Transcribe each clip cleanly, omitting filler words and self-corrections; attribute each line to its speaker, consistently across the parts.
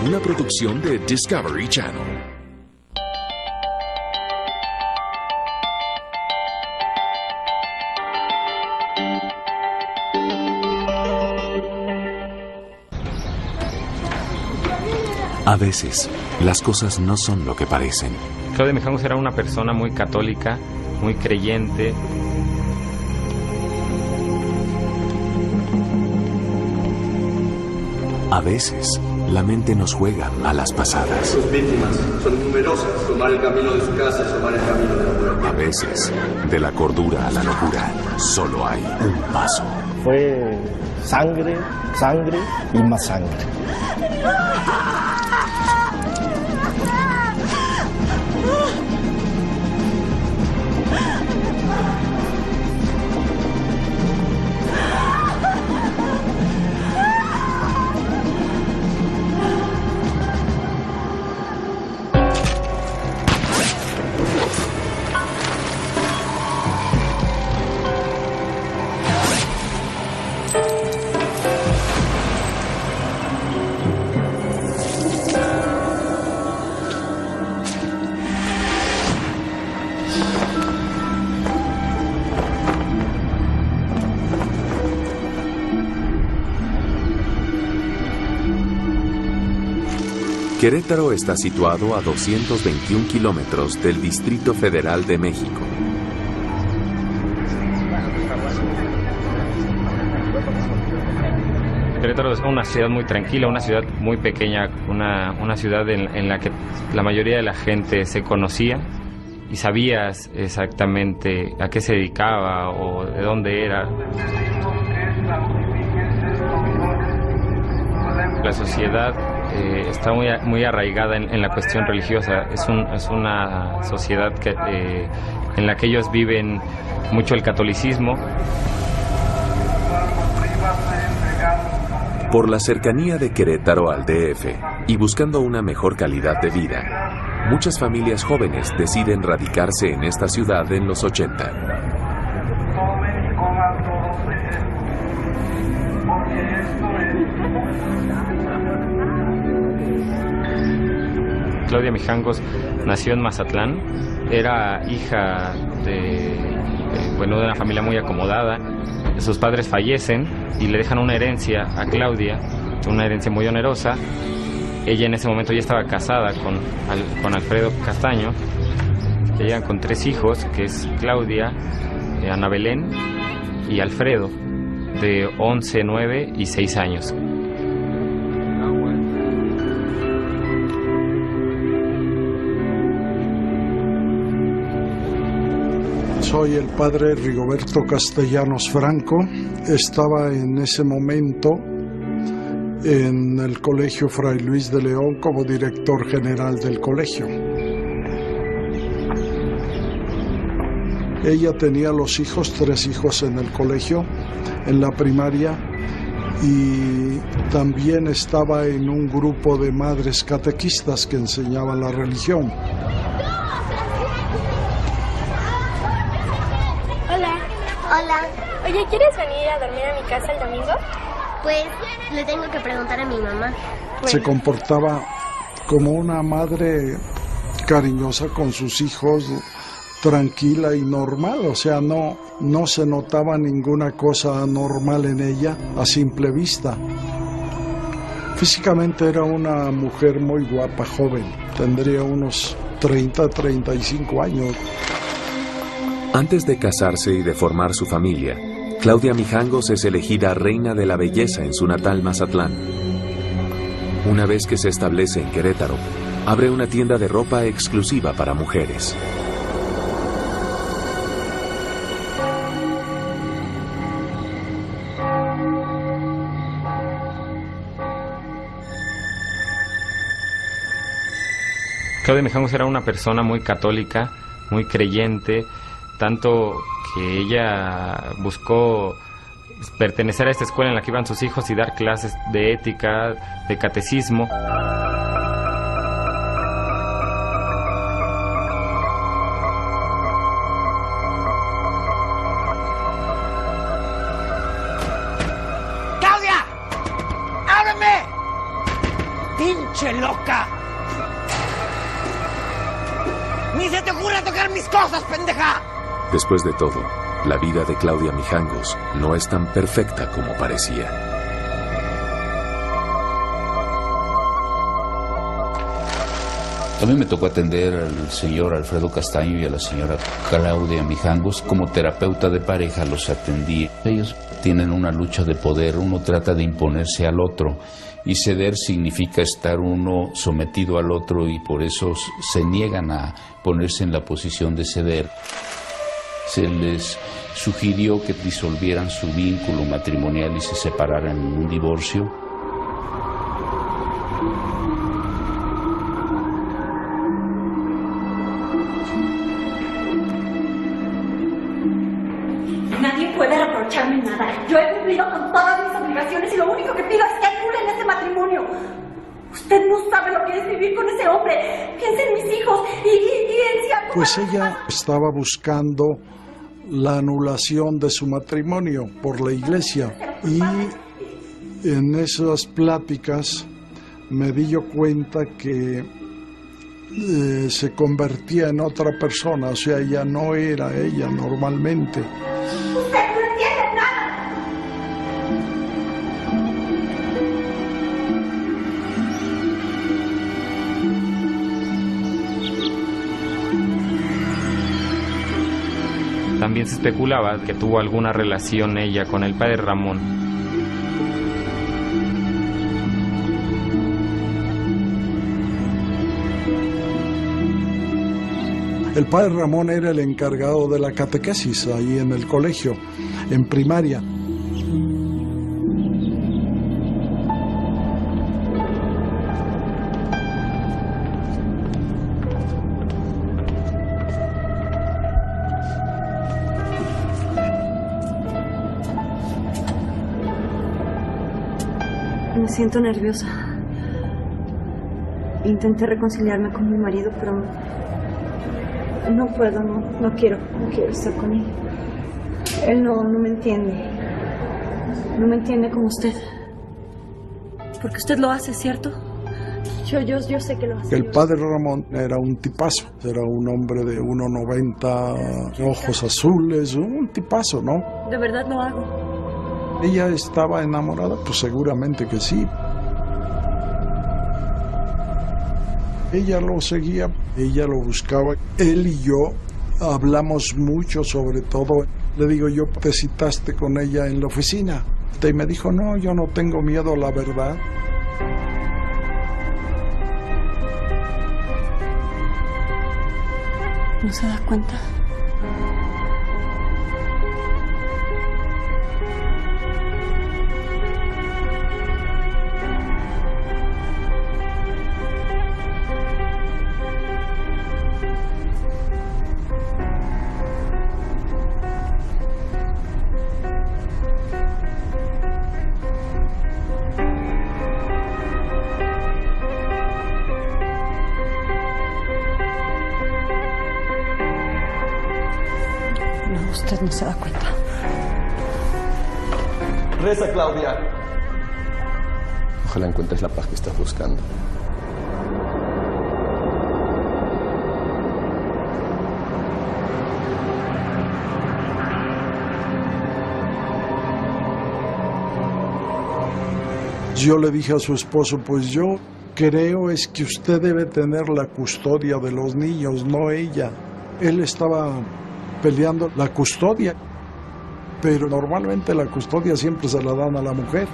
Speaker 1: una producción de Discovery Channel.
Speaker 2: A veces, las cosas no son lo que parecen.
Speaker 3: Claudia Mijangos era una persona muy católica, muy creyente.
Speaker 2: A veces, la mente nos juega malas pasadas.
Speaker 4: Sus víctimas son numerosas. Tomar el camino de su casa es tomar el camino de la muerte.
Speaker 2: A veces, de la cordura a la locura, solo hay un paso.
Speaker 5: Fue sangre, sangre y más sangre.
Speaker 2: Querétaro está situado a 221 kilómetros del Distrito Federal de México.
Speaker 3: Querétaro es una ciudad muy tranquila, una ciudad muy pequeña, una ciudad en la que la mayoría de la gente se conocía y sabías exactamente a qué se dedicaba o de dónde era. La sociedad está muy arraigada en la cuestión religiosa. Es una sociedad en la que ellos viven mucho el catolicismo.
Speaker 2: Por la cercanía de Querétaro al DF y buscando una mejor calidad de vida, muchas familias jóvenes deciden radicarse en esta ciudad en los 80.
Speaker 3: Claudia Mijangos nació en Mazatlán, era hija de una familia muy acomodada. Sus padres fallecen y le dejan una herencia a Claudia, una herencia muy onerosa. Ella en ese momento ya estaba casada con Alfredo Castaño. Ya llegan con 3 hijos, que es Claudia, Ana Belén y Alfredo, de 11, 9 y 6 años.
Speaker 6: Soy el padre Rigoberto Castellanos Franco. Estaba en ese momento en el Colegio Fray Luis de León como director general del colegio. Ella tenía 3 hijos en el colegio, en la primaria, y también estaba en un grupo de madres catequistas que enseñaban la religión.
Speaker 7: Hola. Oye, ¿quieres venir a dormir a mi casa el domingo?
Speaker 8: Pues le tengo que preguntar a mi mamá.
Speaker 6: Bueno. Se comportaba como una madre cariñosa con sus hijos, tranquila y normal. O sea, no se notaba ninguna cosa anormal en ella a simple vista. Físicamente era una mujer muy guapa, joven. Tendría unos 30, 35 años.
Speaker 2: Antes de casarse y de formar su familia, Claudia Mijangos es elegida reina de la belleza en su natal Mazatlán. Una vez que se establece en Querétaro, abre una tienda de ropa exclusiva para mujeres.
Speaker 3: Claudia Mijangos era una persona muy católica, muy creyente, tanto que ella buscó pertenecer a esta escuela en la que iban sus hijos y dar clases de ética, de catecismo.
Speaker 9: ¡Pinche loca! ¡Ni se te ocurra tocar mis cosas, pendeja!
Speaker 2: Después de todo, la vida de Claudia Mijangos no es tan perfecta como parecía.
Speaker 10: A mí me tocó atender al señor Alfredo Castaño y a la señora Claudia Mijangos. Como terapeuta de pareja los atendí. Ellos tienen una lucha de poder, uno trata de imponerse al otro y ceder significa estar uno sometido al otro y por eso se niegan a ponerse en la posición de ceder. Se les sugirió que disolvieran su vínculo matrimonial y se separaran en un divorcio.
Speaker 11: Nadie puede reprocharme nada. Yo he cumplido con todas mis obligaciones y lo único que pido es que anulen este matrimonio. Usted no sabe lo que es vivir con ese hombre. Piensa en mis hijos y en si alguna...
Speaker 6: Pues ella estaba buscando la anulación de su matrimonio por la iglesia y en esas pláticas me di yo cuenta que se convertía en otra persona, o sea, ella no era ella normalmente.
Speaker 11: Usted no entiende nada.
Speaker 3: También se especulaba que tuvo alguna relación ella con el padre Ramón.
Speaker 6: El padre Ramón era el encargado de la catequesis ahí en el colegio, en primaria.
Speaker 11: Me siento nerviosa. Intenté reconciliarme con mi marido, pero no puedo, no quiero estar con él. Él no me entiende. No me entiende como usted. Porque usted lo hace, ¿cierto? Yo sé que lo hace.
Speaker 6: El padre Ramón era un tipazo, era un hombre de 1,90, ojos azules, un tipazo, ¿no?
Speaker 11: De verdad lo hago.
Speaker 6: ¿Ella estaba enamorada? Pues seguramente que sí. Ella lo seguía, ella lo buscaba. Él y yo hablamos mucho sobre todo. Le digo, yo te citaste con ella en la oficina. Y me dijo, no, yo no tengo miedo a la verdad.
Speaker 11: ¿No se da cuenta? No, usted no se da cuenta.
Speaker 4: Reza, Claudia.
Speaker 5: Ojalá encuentres la paz que estás buscando.
Speaker 6: Yo le dije a su esposo, pues yo creo es que usted debe tener la custodia de los niños, no ella. Él estaba peleando la custodia, pero normalmente la custodia siempre se la dan a la mujer.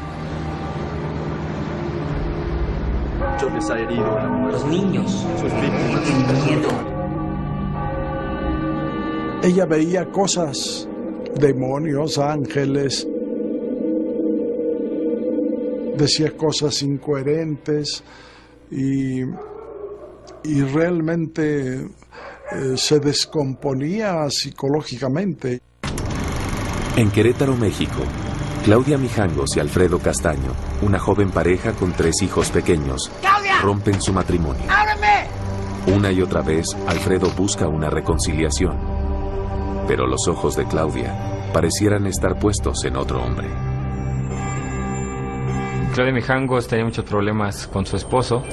Speaker 4: Yo les ha herido a la mujer.
Speaker 9: Los niños.
Speaker 4: Sus víctimas.
Speaker 9: Miedo.
Speaker 6: Ella veía cosas, demonios, ángeles, decía cosas incoherentes y realmente se descomponía psicológicamente.
Speaker 2: En Querétaro, México, Claudia Mijangos y Alfredo Castaño, una joven pareja con 3 hijos pequeños,
Speaker 9: ¡Claudia!
Speaker 2: rompen su matrimonio.
Speaker 9: ¡Ábreme!
Speaker 2: Una y otra vez, Alfredo busca una reconciliación, pero los ojos de Claudia parecieran estar puestos en otro hombre.
Speaker 3: Claudia Mijangos tenía muchos problemas con su esposo.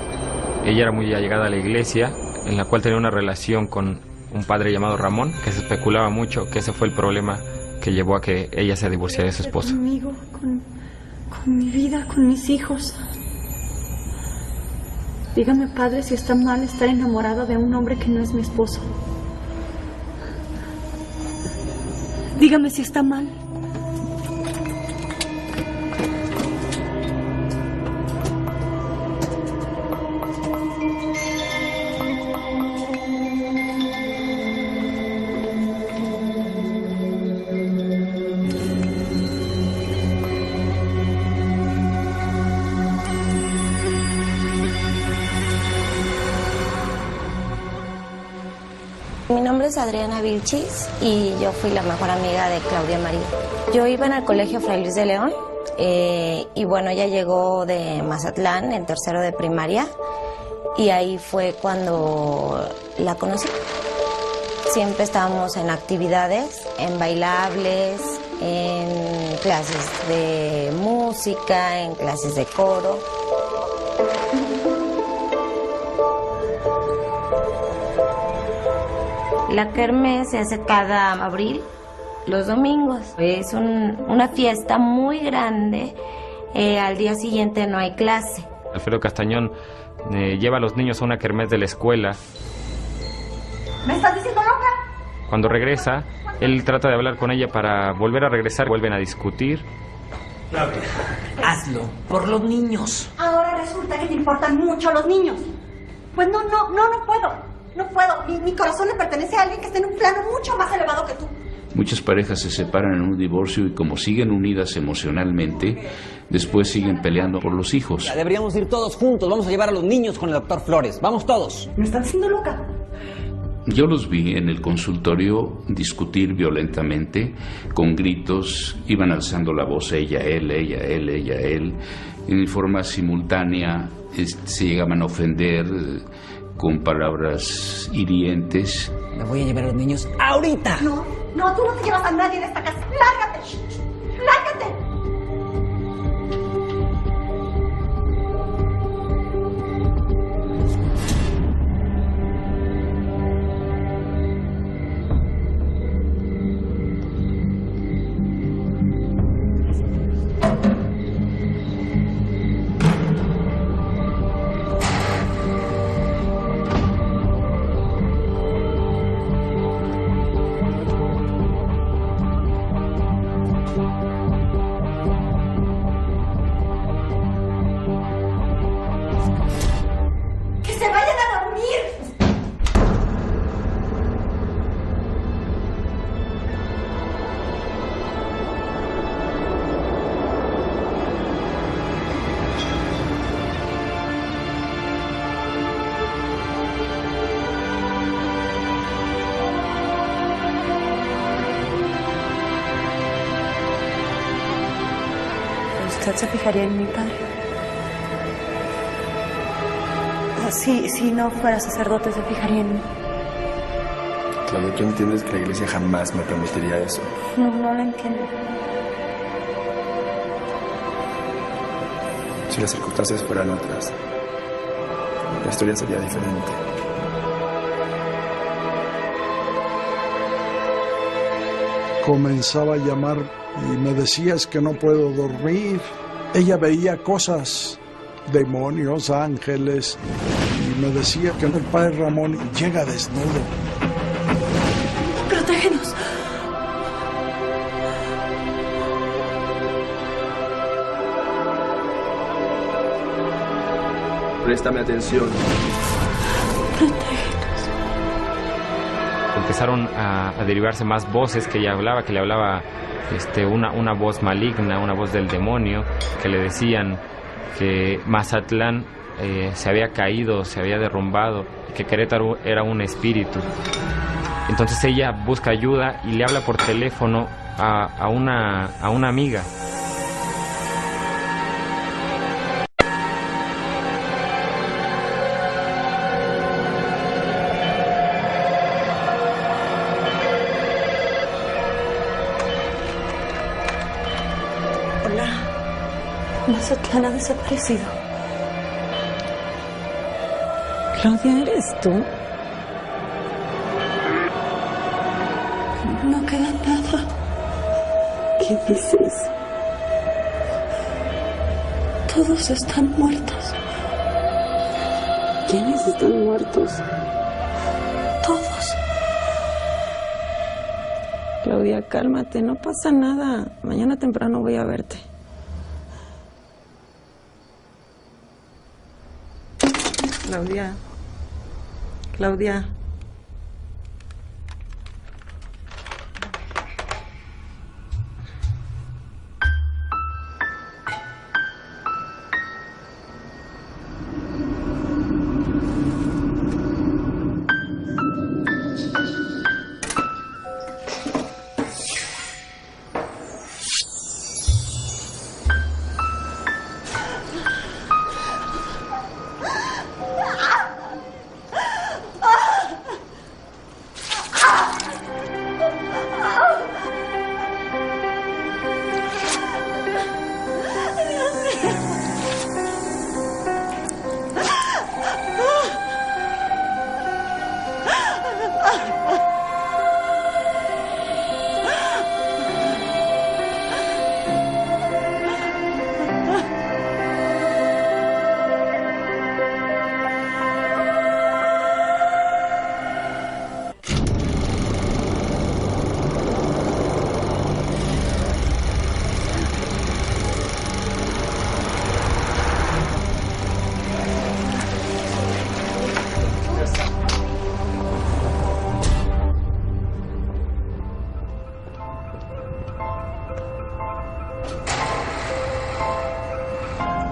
Speaker 3: Ella era muy allegada a la iglesia, en la cual tenía una relación con un padre llamado Ramón, que se especulaba mucho que ese fue el problema que llevó a que ella se divorciara de su esposo.
Speaker 11: Conmigo, con mi vida, con mis hijos. Dígame, padre, si está mal estar enamorada de un hombre que no es mi esposo. Dígame si está mal.
Speaker 12: Mi nombre es Adriana Vilchis y yo fui la mejor amiga de Claudia María. Yo iba en el colegio Fray Luis de León y bueno, ella llegó de Mazatlán en tercero de primaria y ahí fue cuando la conocí. Siempre estábamos en actividades, en bailables, en clases de música, en clases de coro. La kermés se hace cada abril, los domingos. Es una fiesta muy grande. Al día siguiente no hay clase.
Speaker 3: Alfredo Castañón lleva a los niños a una kermés de la escuela.
Speaker 11: ¿Me estás diciendo loca?
Speaker 3: Cuando regresa, él trata de hablar con ella para volver a regresar. Vuelven a discutir.
Speaker 9: Claudia, hazlo por los niños.
Speaker 11: Ahora resulta que te importan mucho los niños. Pues no puedo. No puedo. Mi corazón le pertenece a alguien que está en un plano mucho más elevado que tú.
Speaker 10: Muchas parejas se separan en un divorcio y como siguen unidas emocionalmente, después siguen peleando por los hijos.
Speaker 9: Ya deberíamos ir todos juntos. Vamos a llevar a los niños con el doctor Flores. Vamos todos.
Speaker 11: ¿Me están haciendo loca?
Speaker 10: Yo los vi en el consultorio discutir violentamente, con gritos, iban alzando la voz ella, él, en forma simultánea, se llegaban a ofender con palabras hirientes.
Speaker 9: Me voy a llevar a los niños ahorita.
Speaker 11: No, tú no te llevas a nadie de esta casa. ¡Lárgate! ¡Lárgate! ¿Usted se fijaría en mi padre? Si no fuera sacerdote, ¿se fijaría en mí?
Speaker 13: Claudia, tú entiendes que la iglesia jamás me permitiría eso.
Speaker 11: No lo entiendo.
Speaker 13: Si las circunstancias fueran otras, la historia sería diferente.
Speaker 6: Comenzaba a llamar y me decía, es que no puedo dormir. Ella veía cosas, demonios, ángeles, y me decía que el padre Ramón llega desnudo.
Speaker 11: ¡Protégenos!
Speaker 4: Préstame atención.
Speaker 11: Protégenos.
Speaker 3: Empezaron a derivarse más voces que ella hablaba, que le hablaba una voz maligna, una voz del demonio, que le decían que Mazatlán se había caído, se había derrumbado, que Querétaro era un espíritu. Entonces ella busca ayuda y le habla por teléfono a una amiga.
Speaker 11: Mazatlán ha desaparecido. Claudia, ¿eres tú? No queda nada. ¿Qué dices? Todos están muertos. ¿Quiénes están muertos? Todos. Claudia, cálmate, no pasa nada. Mañana temprano voy a verte. Claudia. Claudia.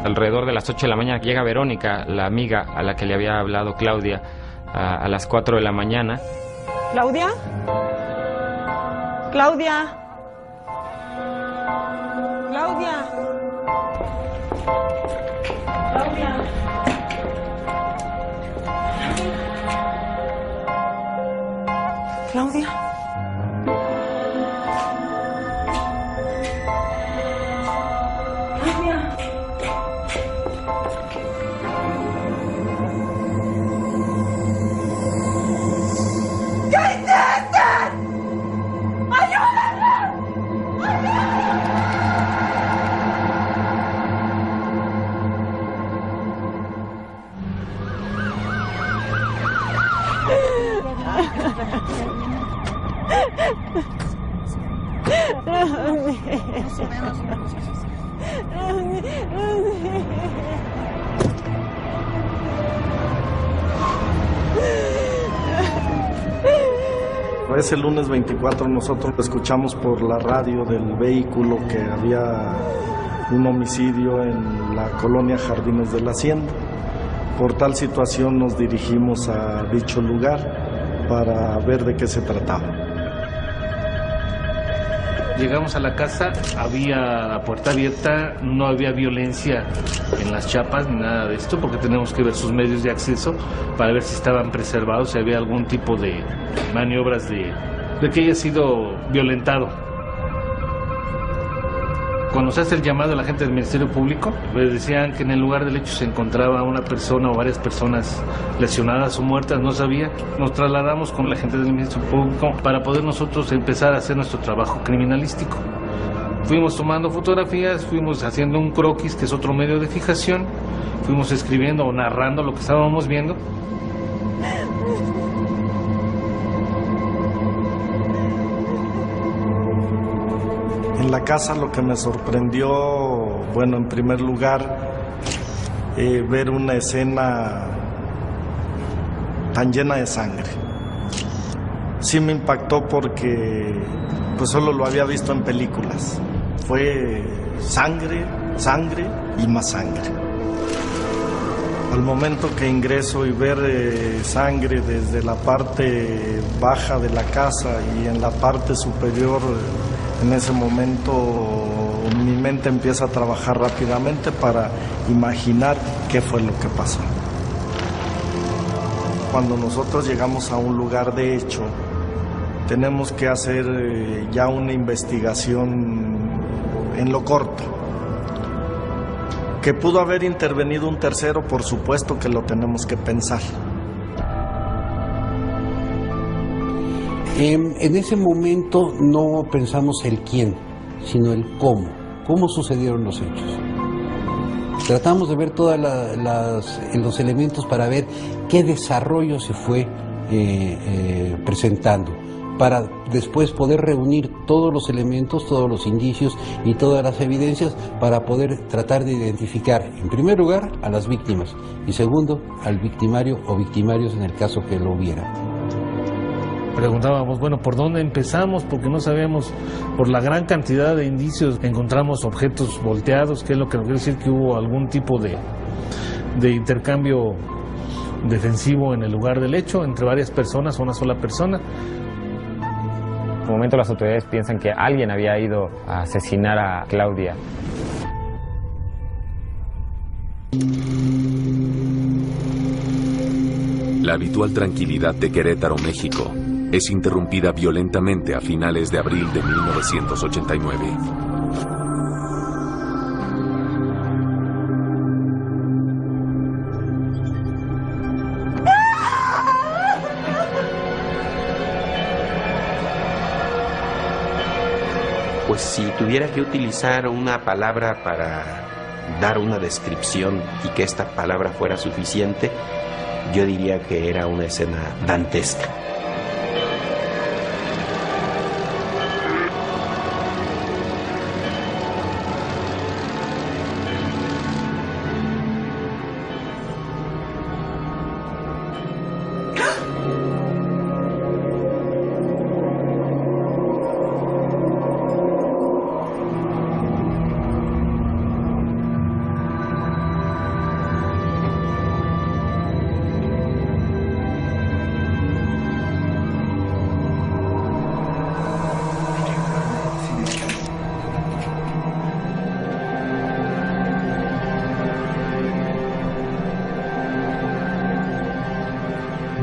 Speaker 3: Alrededor de las 8 de la mañana llega Verónica, la amiga a la que le había hablado Claudia, a las 4 de la mañana.
Speaker 11: ¿Claudia? ¿Claudia? ¿Claudia? ¿Claudia? ¿Claudia?
Speaker 5: Ese lunes 24 nosotros escuchamos por la radio del vehículo que había un homicidio en la colonia Jardines de la Hacienda. Por tal situación nos dirigimos a dicho lugar para ver de qué se trataba.
Speaker 14: Llegamos a la casa, había la puerta abierta, no había violencia en las chapas ni nada de esto, porque tenemos que ver sus medios de acceso para ver si estaban preservados, si había algún tipo de maniobras de que haya sido violentado. Cuando se hace el llamado a la gente del Ministerio Público, les decían que en el lugar del hecho se encontraba una persona o varias personas lesionadas o muertas, no sabía. Nos trasladamos con la gente del Ministerio Público para poder nosotros empezar a hacer nuestro trabajo criminalístico. Fuimos tomando fotografías, fuimos haciendo un croquis, que es otro medio de fijación, fuimos escribiendo o narrando lo que estábamos viendo.
Speaker 5: En la casa lo que me sorprendió, bueno, en primer lugar, ver una escena tan llena de sangre. Sí me impactó porque pues solo lo había visto en películas. Fue sangre, sangre y más sangre. Al momento que ingreso y ver sangre desde la parte baja de la casa y en la parte superior, en ese momento mi mente empieza a trabajar rápidamente para imaginar qué fue lo que pasó. Cuando nosotros llegamos a un lugar de hecho, tenemos que hacer ya una investigación en lo corto. Que pudo haber intervenido un tercero, por supuesto que lo tenemos que pensar.
Speaker 15: En ese momento no pensamos el quién, sino el cómo sucedieron los hechos. Tratamos de ver todos los elementos para ver qué desarrollo se fue presentando, para después poder reunir todos los elementos, todos los indicios y todas las evidencias para poder tratar de identificar, en primer lugar, a las víctimas y segundo, al victimario o victimarios en el caso que lo hubiera.
Speaker 14: Preguntábamos, bueno, ¿por dónde empezamos? Porque no sabíamos, por la gran cantidad de indicios, encontramos objetos volteados, que es lo que nos quiere decir que hubo algún tipo de intercambio defensivo en el lugar del hecho, entre varias personas o una sola persona.
Speaker 3: En un momento las autoridades piensan que alguien había ido a asesinar a Claudia.
Speaker 2: La habitual tranquilidad de Querétaro, México, es interrumpida violentamente a finales de abril de 1989.
Speaker 16: Pues si tuviera que utilizar una palabra para dar una descripción y que esta palabra fuera suficiente, yo diría que era una escena dantesca.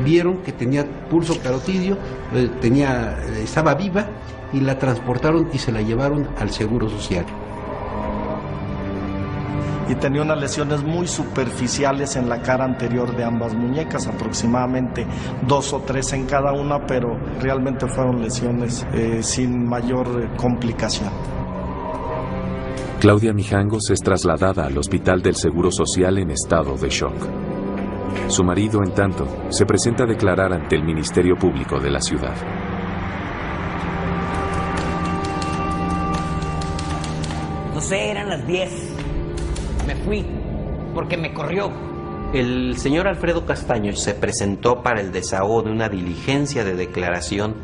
Speaker 15: Vieron que tenía pulso carotidio, estaba viva y la transportaron y se la llevaron al Seguro Social.
Speaker 5: Y tenía unas lesiones muy superficiales en la cara anterior de ambas muñecas, aproximadamente 2 o 3 en cada una, pero realmente fueron lesiones sin mayor complicación.
Speaker 2: Claudia Mijangos es trasladada al Hospital del Seguro Social en estado de shock. Su marido, en tanto, se presenta a declarar ante el Ministerio Público de la ciudad.
Speaker 9: No sé, eran las 10. Me fui porque me corrió.
Speaker 16: El señor Alfredo Castaño se presentó para el desahogo de una diligencia de declaración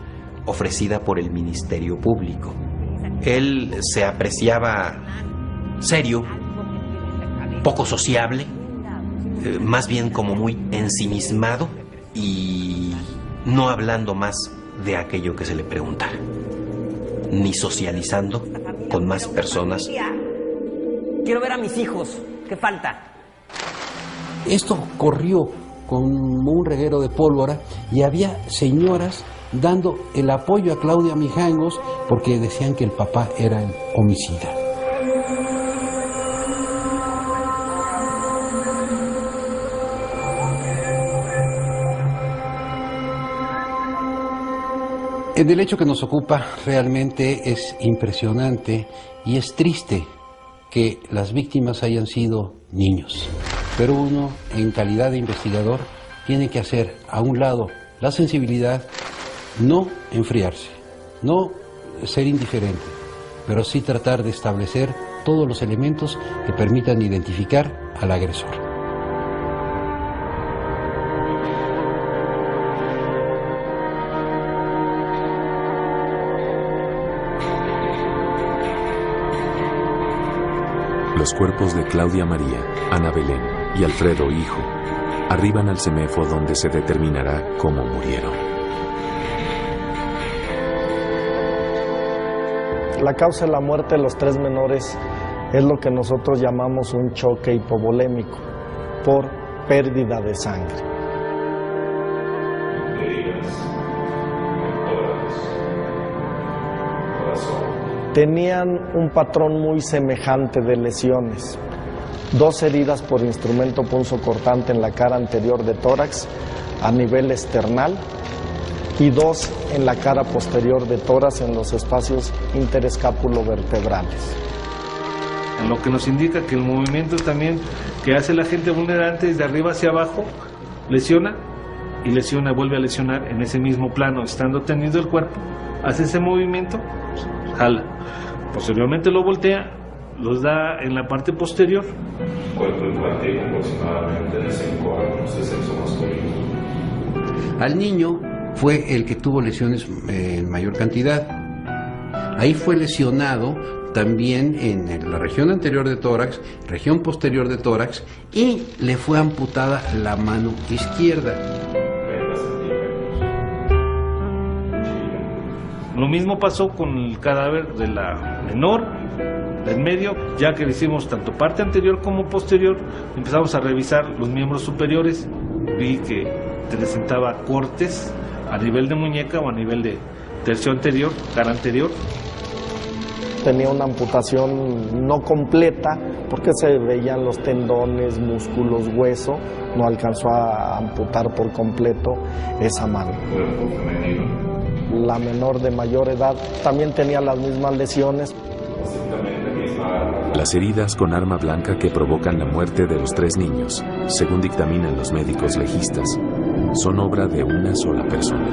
Speaker 16: ofrecida por el Ministerio Público. Él se apreciaba serio, poco sociable, más bien como muy ensimismado y no hablando más de aquello que se le preguntara, ni socializando con más personas.
Speaker 9: Quiero ver a mis hijos. ¿Qué falta?
Speaker 15: Esto corrió como un reguero de pólvora y había señoras dando el apoyo a Claudia Mijangos porque decían que el papá era el homicida. El hecho que nos ocupa realmente es impresionante y es triste que las víctimas hayan sido niños. Pero uno, en calidad de investigador, tiene que hacer a un lado la sensibilidad, no enfriarse, no ser indiferente, pero sí tratar de establecer todos los elementos que permitan identificar al agresor.
Speaker 2: Los cuerpos de Claudia María, Ana Belén y Alfredo, hijo, arriban al CEMEFO donde se determinará cómo murieron.
Speaker 5: La causa de la muerte de los 3 menores es lo que nosotros llamamos un choque hipovolémico por pérdida de sangre. Tenían un patrón muy semejante de lesiones. 2 heridas por instrumento punzocortante en la cara anterior de tórax a nivel esternal y 2 en la cara posterior de tórax en los espacios interescápulo-vertebrales.
Speaker 14: Lo que nos indica que el movimiento también que hace la gente vulnerante es de arriba hacia abajo, lesiona y lesiona, vuelve a lesionar en ese mismo plano, estando tendido el cuerpo, hace ese movimiento, jala. Posteriormente lo voltea, los da en la parte posterior.
Speaker 17: Cuerpo infantil aproximadamente de 5 años, de sexo masculino.
Speaker 15: Al niño fue el que tuvo lesiones en mayor cantidad. Ahí fue lesionado también en la región anterior de tórax, región posterior de tórax, y le fue amputada la mano izquierda.
Speaker 14: Lo mismo pasó con el cadáver de la menor, del medio, ya que le hicimos tanto parte anterior como posterior, empezamos a revisar los miembros superiores, vi que presentaba cortes a nivel de muñeca o a nivel de tercio anterior, cara anterior.
Speaker 5: Tenía una amputación no completa porque se veían los tendones, músculos, hueso, no alcanzó a amputar por completo esa mano. La menor de mayor edad también tenía las mismas lesiones.
Speaker 2: Las heridas con arma blanca que provocan la muerte de los 3 niños, según dictaminan los médicos legistas, son obra de una sola persona.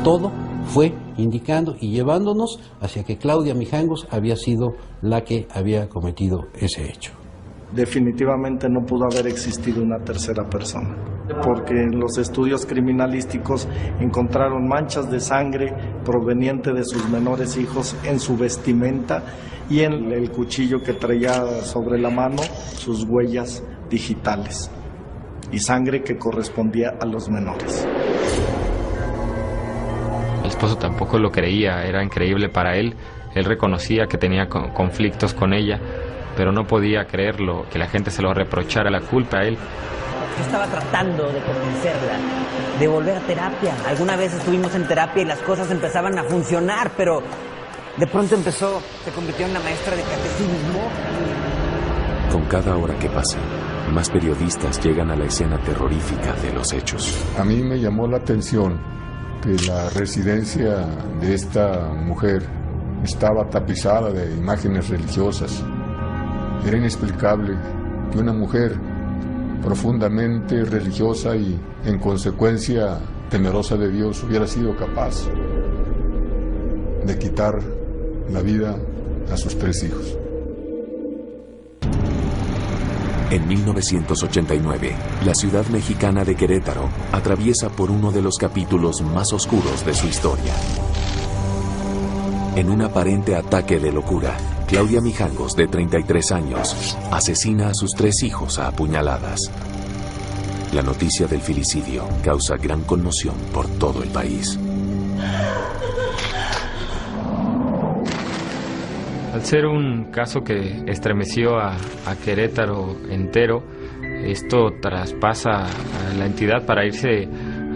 Speaker 15: Todo fue indicando y llevándonos hacia que Claudia Mijangos había sido la que había cometido ese hecho.
Speaker 5: Definitivamente no pudo haber existido una tercera persona, porque en los estudios criminalísticos encontraron manchas de sangre proveniente de sus menores hijos en su vestimenta y en el cuchillo que traía sobre la mano, sus huellas digitales y sangre que correspondía a los menores.
Speaker 3: El esposo tampoco lo creía, era increíble para él. Él reconocía que tenía conflictos con ella, pero no podía creerlo, que la gente se lo reprochara la culpa a él.
Speaker 9: Yo estaba tratando de convencerla de volver a terapia. Alguna vez estuvimos en terapia y las cosas empezaban a funcionar, pero de pronto se convirtió en la maestra de catecismo.
Speaker 2: Con cada hora que pasa, más periodistas llegan a la escena terrorífica de los hechos.
Speaker 18: A mí me llamó la atención que la residencia de esta mujer estaba tapizada de imágenes religiosas. Era inexplicable que una mujer profundamente religiosa y, en consecuencia, temerosa de Dios, hubiera sido capaz de quitar la vida a sus 3 hijos.
Speaker 2: En 1989, la ciudad mexicana de Querétaro atraviesa por uno de los capítulos más oscuros de su historia. En un aparente ataque de locura, Claudia Mijangos, de 33 años, asesina a sus 3 hijos a apuñaladas. La noticia del filicidio causa gran conmoción por todo el país.
Speaker 3: Al ser un caso que estremeció a Querétaro entero, esto traspasa a la entidad para irse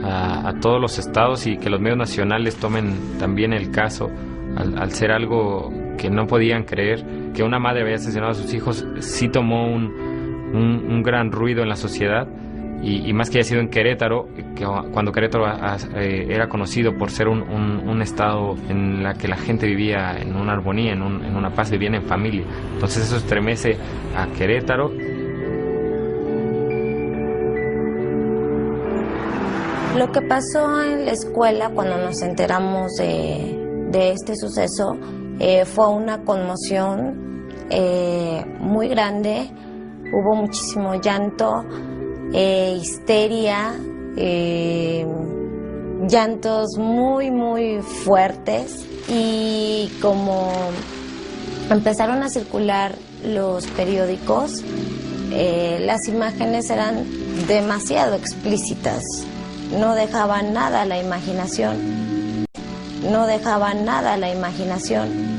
Speaker 3: a todos los estados y que los medios nacionales tomen también el caso, al ser algo que no podían creer, que una madre había asesinado a sus hijos, sí tomó un gran ruido en la sociedad. Y más que haya sido en Querétaro, que cuando Querétaro era conocido por ser un estado en la que la gente vivía en una armonía, en una paz, vivían en familia. Entonces eso estremece a Querétaro.
Speaker 12: Lo que pasó en la escuela cuando nos enteramos de este suceso fue una conmoción muy grande. Hubo muchísimo llanto, histeria, llantos muy muy fuertes, y como empezaron a circular los periódicos, las imágenes eran demasiado explícitas, no dejaban nada a la imaginación, no dejaban nada a la imaginación.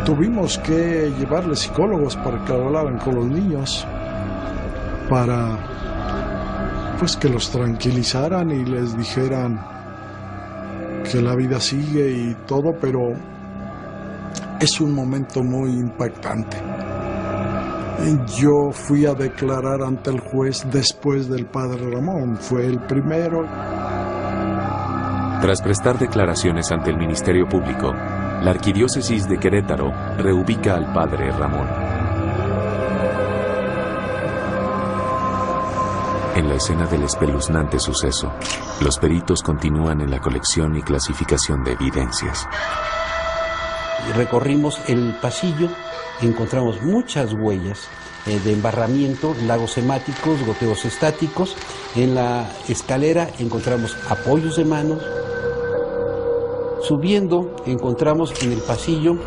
Speaker 6: Tuvimos que llevarles psicólogos para que hablaran con los niños, para pues que los tranquilizaran y les dijeran que la vida sigue y todo, pero es un momento muy impactante. Yo fui a declarar ante el juez después del padre Ramón, fue el primero.
Speaker 2: Tras prestar declaraciones ante el Ministerio Público, la Arquidiócesis de Querétaro reubica al padre Ramón. En la escena del espeluznante suceso, los peritos continúan en la colección y clasificación de evidencias.
Speaker 15: Recorrimos el pasillo, encontramos muchas huellas de embarramiento, lagos hemáticos, goteos estáticos. En la escalera encontramos apoyos de manos. Subiendo encontramos en el pasillo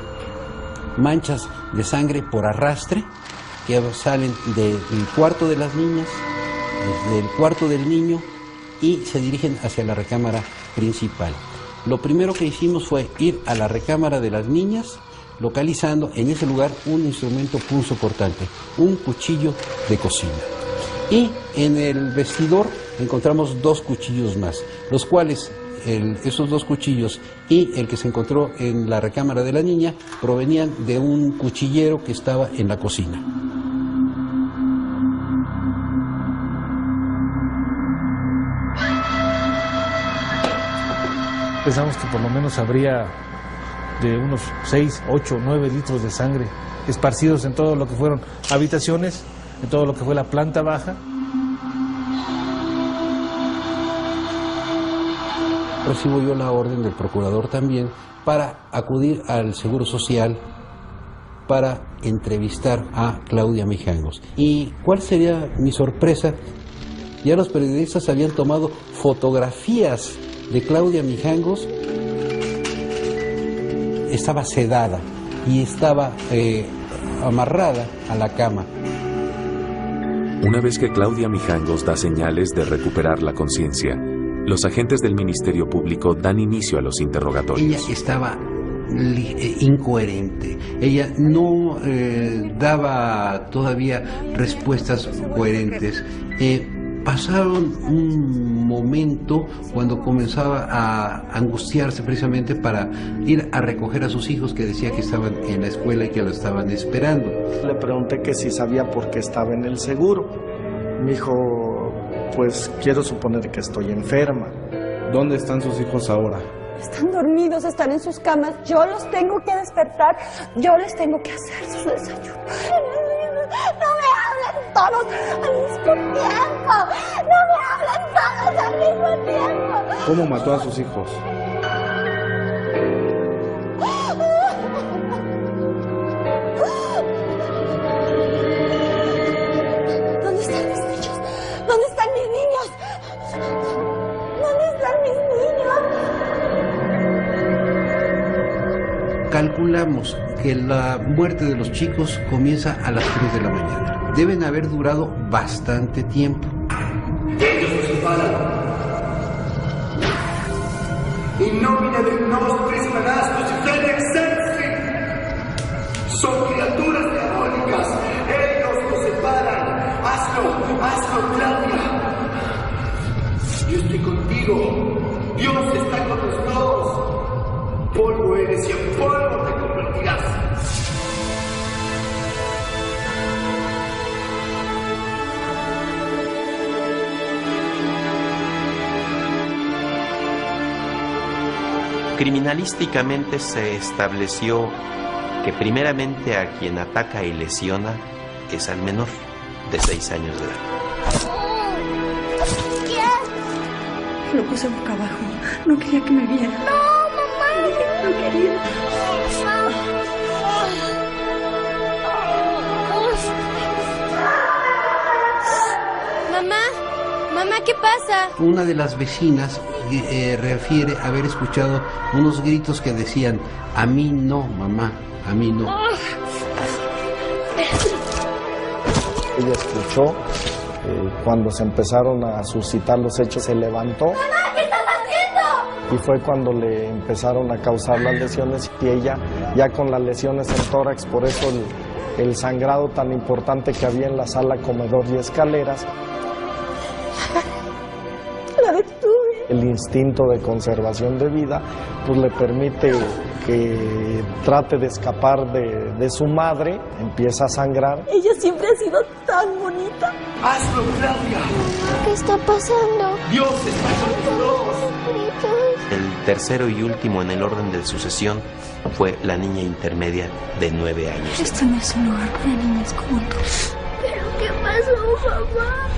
Speaker 15: manchas de sangre por arrastre que salen del cuarto de las niñas, del cuarto del niño, y se dirigen hacia la recámara principal. Lo primero que hicimos fue ir a la recámara de las niñas, localizando en ese lugar un instrumento punzocortante, un cuchillo de cocina. Y en el vestidor encontramos 2 cuchillos más, los cuales esos 2 cuchillos y el que se encontró en la recámara de la niña provenían de un cuchillero que estaba en la cocina.
Speaker 14: Pensamos que por lo menos habría de unos 6, 8, 9 litros de sangre esparcidos en todo lo que fueron habitaciones, en todo lo que fue la planta baja.
Speaker 15: Recibo yo la orden del procurador también para acudir al Seguro Social para entrevistar a Claudia Mijangos. ¿Y cuál sería mi sorpresa? Ya los periodistas habían tomado fotografías de Claudia Mijangos. Estaba sedada y estaba amarrada a la cama.
Speaker 2: Una vez que Claudia Mijangos da señales de recuperar la conciencia, los agentes del Ministerio Público dan inicio a los interrogatorios.
Speaker 15: Ella estaba incoherente. Ella no daba todavía respuestas coherentes. Pasaron un momento cuando comenzaba a angustiarse precisamente para ir a recoger a sus hijos, que decía que estaban en la escuela y que lo estaban esperando.
Speaker 5: Le pregunté que si sabía por qué estaba en el seguro. Me dijo, pues quiero suponer que estoy enferma.
Speaker 13: ¿Dónde están sus hijos ahora?
Speaker 11: Están dormidos, están en sus camas. Yo los tengo que despertar. Yo les tengo que hacer su desayuno. No me hablen todos al mismo tiempo. No me hablen todos al mismo tiempo.
Speaker 13: ¿Cómo mató a sus hijos?
Speaker 11: ¿Dónde están mis niños? ¿Dónde están mis niños? ¿Dónde están mis niños?
Speaker 15: Calculamos que la muerte de los chicos comienza a las 3 de la mañana. Deben haber durado bastante tiempo.
Speaker 19: Ellos nos separan. In nomine del nostro Cristo Ciudad Excelsi. Son criaturas diabólicas. Ellos nos separan. Hazlo, Claudia. Yo estoy contigo. Dios está con los dos. Polvo eres y en polvo te convertirás.
Speaker 16: Criminalísticamente se estableció que primeramente a quien ataca y lesiona es al menor de 6 años de edad.
Speaker 11: Lo puse boca abajo. No quería que me viera.
Speaker 7: No, mamá.
Speaker 11: No quería.
Speaker 7: Mamá, ¿qué pasa?
Speaker 15: Una de las vecinas refiere haber escuchado unos gritos que decían: a mí no, mamá, a mí no.
Speaker 5: Ella escuchó, cuando se empezaron a suscitar los hechos, se levantó.
Speaker 7: ¡Mamá, qué estás haciendo!
Speaker 5: Y fue cuando le empezaron a causar las lesiones y ella ya con las lesiones en tórax, por eso el sangrado tan importante que había en la sala, comedor y escaleras.
Speaker 11: La detuve.
Speaker 5: El instinto de conservación de vida pues le permite que trate de escapar de su madre, empieza a sangrar.
Speaker 11: Ella siempre ha sido tan bonita.
Speaker 19: ¡Hazlo, Claudia!
Speaker 7: ¿Qué está pasando?
Speaker 19: ¡Dios está con nosotros!
Speaker 16: El tercero y último en el orden de sucesión fue la niña intermedia de 9 años.
Speaker 11: Esto no es un lugar para niñas como tú.
Speaker 7: ¿Pero qué pasó, mamá?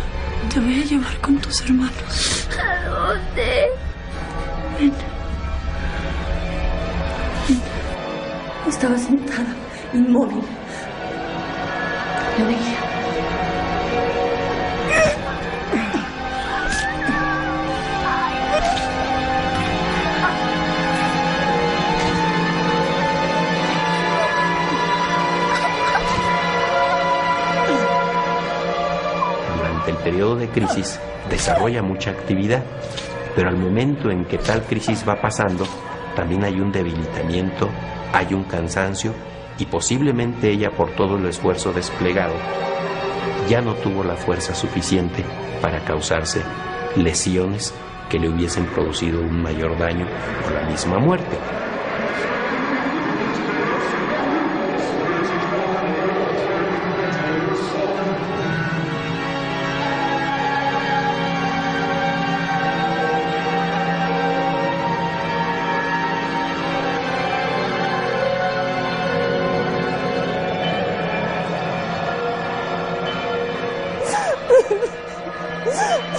Speaker 11: Te voy a llevar con tus hermanos.
Speaker 7: ¿A dónde?
Speaker 11: Ven. Ven. Estaba sentada, inmóvil. La veía.
Speaker 16: Durante el periodo de crisis desarrolla mucha actividad, pero al momento en que tal crisis va pasando, también hay un debilitamiento, hay un cansancio y posiblemente ella, por todo el esfuerzo desplegado, ya no tuvo la fuerza suficiente para causarse lesiones que le hubiesen producido un mayor daño o la misma muerte.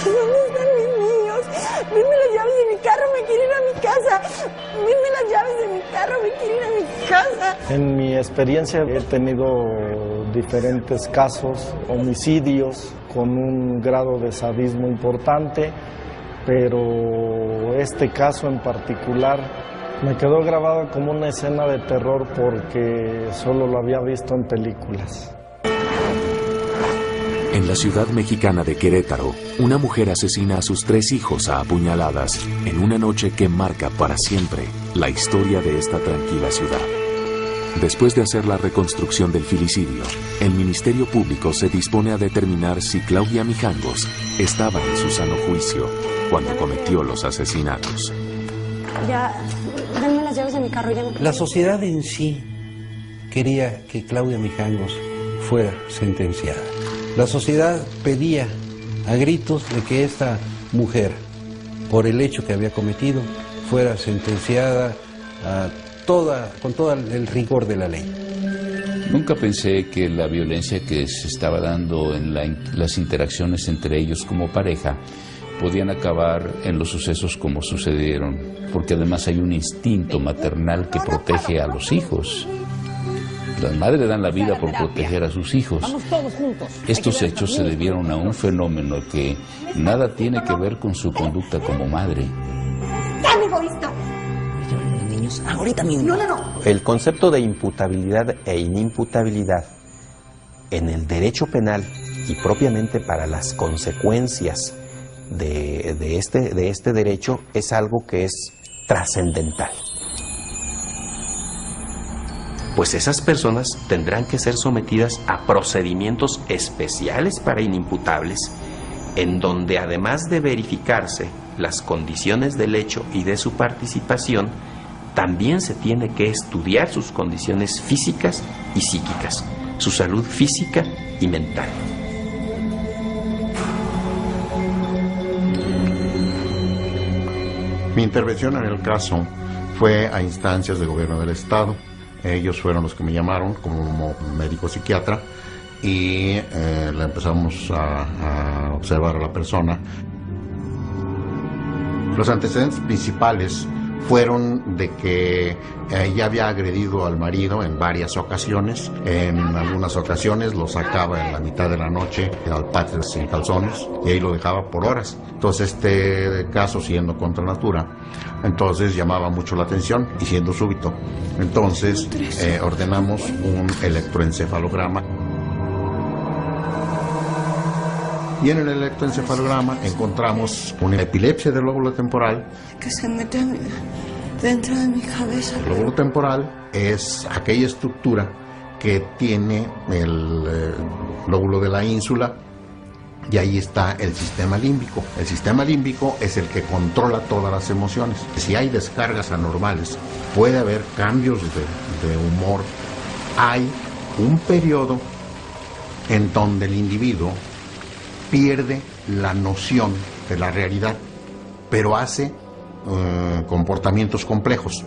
Speaker 11: ¿Dónde están mis niños? Denme las llaves de mi carro, me quiero ir a mi casa. Denme las llaves de mi carro, me quiero ir a mi casa.
Speaker 5: En mi experiencia he tenido diferentes casos, homicidios con un grado de sadismo importante, pero este caso en particular me quedó grabado como una escena de terror porque solo lo había visto en películas.
Speaker 2: En la ciudad mexicana de Querétaro, una mujer asesina a sus 3 hijos a apuñaladas en una noche que marca para siempre la historia de esta tranquila ciudad. Después de hacer la reconstrucción del filicidio, el Ministerio Público se dispone a determinar si Claudia Mijangos estaba en su sano juicio cuando cometió los asesinatos.
Speaker 11: Ya, denme las llaves de mi carro, ya no.
Speaker 15: La sociedad en sí quería que Claudia Mijangos fuera sentenciada. La sociedad pedía a gritos de que esta mujer, por el hecho que había cometido, fuera sentenciada con todo el rigor de la ley.
Speaker 10: Nunca pensé que la violencia que se estaba dando en las interacciones entre ellos como pareja podían acabar en los sucesos como sucedieron, porque además hay un instinto maternal que protege a los hijos. Las madres dan la vida por proteger a sus hijos. Estos hechos se debieron a un fenómeno que nada tiene que ver con su conducta como madre.
Speaker 11: ¡Tan egoísta!
Speaker 9: Los niños, ahorita mismo.
Speaker 11: No.
Speaker 16: El concepto de imputabilidad e inimputabilidad en el derecho penal y propiamente para las consecuencias de este derecho es algo que es trascendental. Pues esas personas tendrán que ser sometidas a procedimientos especiales para inimputables, en donde además de verificarse las condiciones del hecho y de su participación, también se tiene que estudiar sus condiciones físicas y psíquicas, su salud física y mental.
Speaker 20: Mi intervención en el caso fue a instancias del gobierno del estado. Ellos fueron los que me llamaron como médico psiquiatra y la empezamos a observar a la persona. Los antecedentes principales fueron de que ella había agredido al marido en varias ocasiones. En algunas ocasiones lo sacaba en la mitad de la noche al patio sin calzones y ahí lo dejaba por horas. Entonces este caso, siendo contra natura, entonces llamaba mucho la atención y siendo súbito. Entonces ordenamos un electroencefalograma. Y en el electroencefalograma encontramos una epilepsia del lóbulo temporal.
Speaker 11: Que se mete dentro de mi cabeza.
Speaker 20: El lóbulo temporal es aquella estructura que tiene el lóbulo de la ínsula Y ahí está el sistema límbico. El sistema límbico es el que controla todas las emociones. Si hay descargas anormales, puede haber cambios de humor. Hay un periodo en donde el individuo pierde la noción de la realidad, pero hace comportamientos complejos,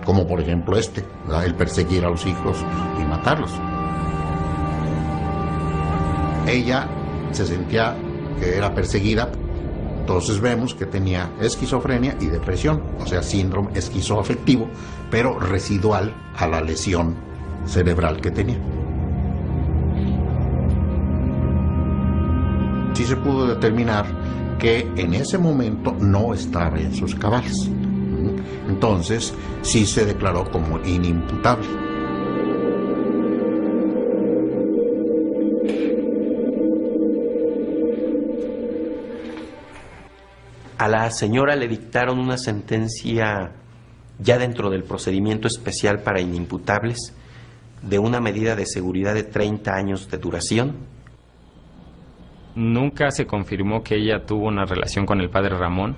Speaker 20: como por ejemplo el perseguir a los hijos y matarlos. Ella se sentía que era perseguida, entonces vemos que tenía esquizofrenia y depresión, o sea, síndrome esquizoafectivo, pero residual a la lesión cerebral que tenía. Sí se pudo determinar que en ese momento no estaba en sus cabales. Entonces, sí se declaró como inimputable.
Speaker 16: A la señora le dictaron una sentencia ya dentro del procedimiento especial para inimputables de una medida de seguridad de 30 años de duración.
Speaker 3: Nunca se confirmó que ella tuvo una relación con el padre Ramón.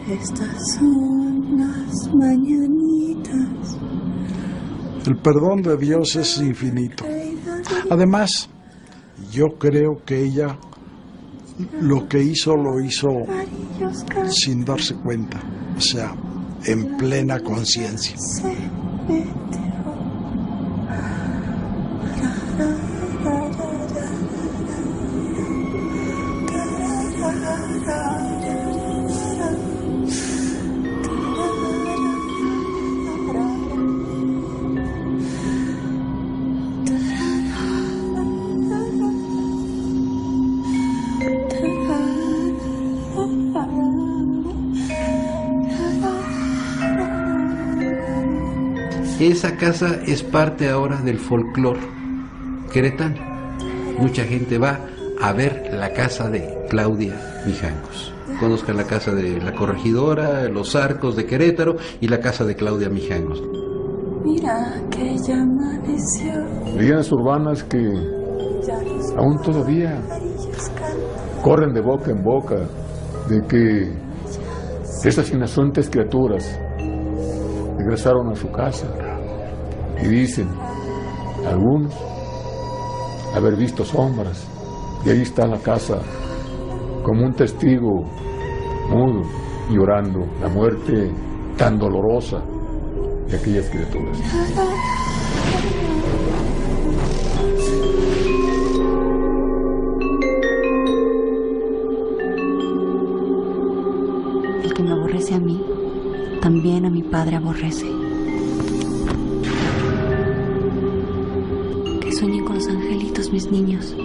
Speaker 11: Estas son las mañanitas.
Speaker 6: El perdón de Dios es infinito. Además, yo creo que ella lo que hizo lo hizo sin darse cuenta, o sea, en plena conciencia.
Speaker 15: Esa casa es parte ahora del folclore queretano. Mucha gente va a ver la casa de Claudia Mijangos. Conozcan la casa de la corregidora, los arcos de Querétaro y la casa de Claudia Mijangos.
Speaker 11: Mira que ya amaneció.
Speaker 18: Leyendas urbanas que aún todavía corren de boca en boca de que esas inocentes criaturas regresaron a su casa y dicen algunos haber visto sombras, y ahí está la casa como un testigo mudo llorando la muerte tan dolorosa de aquellas criaturas.
Speaker 11: El que me aborrece a mí, también a mi padre aborrece. Que sueñen con los angelitos, mis niños.